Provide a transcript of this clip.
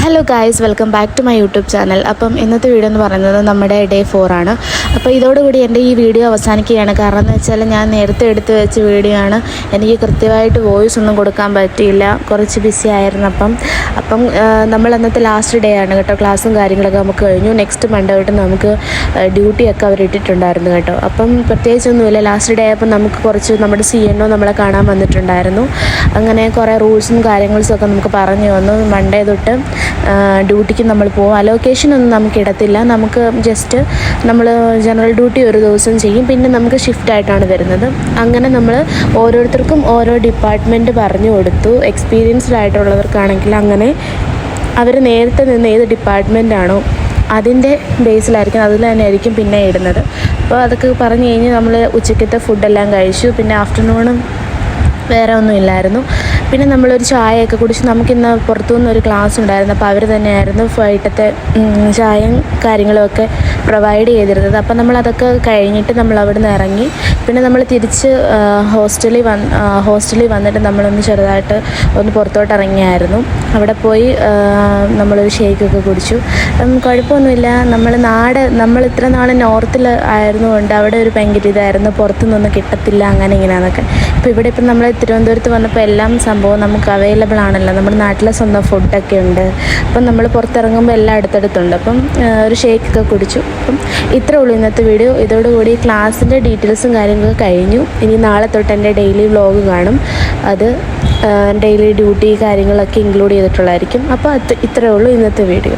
Hello guys, welcome back to my YouTube channel. അപ്പം ഇന്നത്തെ video എന്ന് പറയുന്നത് നമ്മുടെ ഡേ 4 ആണ്. അപ്പോൾ ഇതോടുകൂടി എൻ്റെ ഈ വീഡിയോ അവസാനിക്കുകയാണ്. കാരണം എന്ന് വെച്ചാൽ ഞാൻ നേരത്തെ എടുത്ത് വെച്ച വീഡിയോ ആണ്. എനിക്ക് കൃത്യമായിട്ട് വോയിസ് ഒന്നും കൊടുക്കാൻ പറ്റിയില്ല, കുറച്ച് ബിസി ആയിരുന്നു. അപ്പം നമ്മൾ അന്നത്തെ ലാസ്റ്റ് ഡേ ആണ് കേട്ടോ. ക്ലാസ്സും കാര്യങ്ങളൊക്കെ നമുക്ക് കഴിഞ്ഞു. നെക്സ്റ്റ് മൺഡേ തൊട്ട് നമുക്ക് ഡ്യൂട്ടിയൊക്കെ അവർ ഇട്ടിട്ടുണ്ടായിരുന്നു കേട്ടോ. അപ്പം പ്രത്യേകിച്ചൊന്നുമില്ല. ലാസ്റ്റ് ഡേ ആയപ്പോൾ നമുക്ക് കുറച്ച് നമ്മുടെ CNO നമ്മളെ കാണാൻ വന്നിട്ടുണ്ടായിരുന്നു. അങ്ങനെ കുറേ റൂൾസും കാര്യങ്ങളും ഒക്കെ നമുക്ക് പറഞ്ഞു വന്നു. മൺഡേ തൊട്ട് ഡ്യൂട്ടിക്ക് നമ്മൾ പോകും. അലോക്കേഷനൊന്നും നമുക്ക് ഇടത്തില്ല. നമുക്ക് ജസ്റ്റ് നമ്മൾ ജനറൽ ഡ്യൂട്ടി ഒരു ദിവസം ചെയ്യും, പിന്നെ നമുക്ക് ഷിഫ്റ്റായിട്ടാണ് വരുന്നത്. അങ്ങനെ നമ്മൾ ഓരോരുത്തർക്കും ഓരോ ഡിപ്പാർട്ട്മെൻറ്റ് പറഞ്ഞു കൊടുത്തു. എക്സ്പീരിയൻസ്ഡ് ആയിട്ടുള്ളവർക്കാണെങ്കിൽ അങ്ങനെ അവർ നേരത്തെ നിന്ന് ഏത് ഡിപ്പാർട്ട്മെൻറ്റാണോ അതിൻ്റെ ബേസിലായിരിക്കും, അതിൽ തന്നെ ആയിരിക്കും പിന്നെ ഇടുന്നത്. അപ്പോൾ അതൊക്കെ പറഞ്ഞു കഴിഞ്ഞ് നമ്മൾ ഉച്ചയ്ക്കത്തെ ഫുഡെല്ലാം കഴിച്ചു. പിന്നെ ആഫ്റ്റർനൂണും വേറെ ഒന്നും ഇല്ലായിരുന്നു. പിന്നെ നമ്മളൊരു ചായയൊക്കെ കുടിച്ച് നമുക്കിന്ന് പുറത്തുനിന്നൊരു ക്ലാസ് ഉണ്ടായിരുന്നു. അപ്പോൾ അവർ തന്നെയായിരുന്നു വൈകിട്ടത്തെ ചായയും കാര്യങ്ങളുമൊക്കെ പ്രൊവൈഡ് ചെയ്തിരുന്നത്. അപ്പോൾ നമ്മളതൊക്കെ കഴിഞ്ഞിട്ട് നമ്മൾ അവിടെ നിന്ന് ഇറങ്ങി. പിന്നെ നമ്മൾ തിരിച്ച് ഹോസ്റ്റലിൽ വന്നിട്ട് നമ്മളൊന്ന് ചെറുതായിട്ട് ഒന്ന് പുറത്തോട്ട് ഇറങ്ങിയായിരുന്നു. അവിടെ പോയി നമ്മളൊരു ഷേക്കൊക്കെ കുടിച്ചു. കുഴപ്പമൊന്നുമില്ല. നമ്മൾ ഇത്ര നാൾ നോർത്തിൽ ആയിരുന്നുകൊണ്ട് അവിടെ ഒരു ഭയങ്കര ഇതായിരുന്നു, പുറത്തുനിന്നൊന്നും കിട്ടത്തില്ല അങ്ങനെ ഇങ്ങനെയാണെന്നൊക്കെ. ഇപ്പോൾ ഇവിടെ ഇപ്പം നമ്മൾ തിരുവനന്തപുരത്ത് വന്നപ്പോൾ എല്ലാം സംഭവം നമുക്ക് അവൈലബിൾ ആണല്ലോ. നമ്മുടെ നാട്ടിലെ സ്വന്തം ഫുഡൊക്കെ ഉണ്ട്. അപ്പം നമ്മൾ പുറത്തിറങ്ങുമ്പോൾ എല്ലാം അടുത്തടുത്തുണ്ട്. അപ്പം ഒരു ഷേക്കൊക്കെ കുടിച്ചു. അപ്പം ഇത്രേ ഉള്ളൂ ഇന്നത്തെ വീഡിയോ. ഇതോടുകൂടി ക്ലാസ്സിൻ്റെ ഡീറ്റെയിൽസും കാര്യങ്ങളൊക്കെ കഴിഞ്ഞു. ഇനി നാളെ തൊട്ട് എൻ്റെ ഡെയിലി വ്ലോഗ് കാണും. അത് ഡെയിലി ഡ്യൂട്ടി കാര്യങ്ങളൊക്കെ ഇൻക്ലൂഡ് ചെയ്തിട്ടുള്ളതായിരിക്കും. അപ്പോൾ ഇത്രേ ഉള്ളൂ ഇന്നത്തെ വീഡിയോ.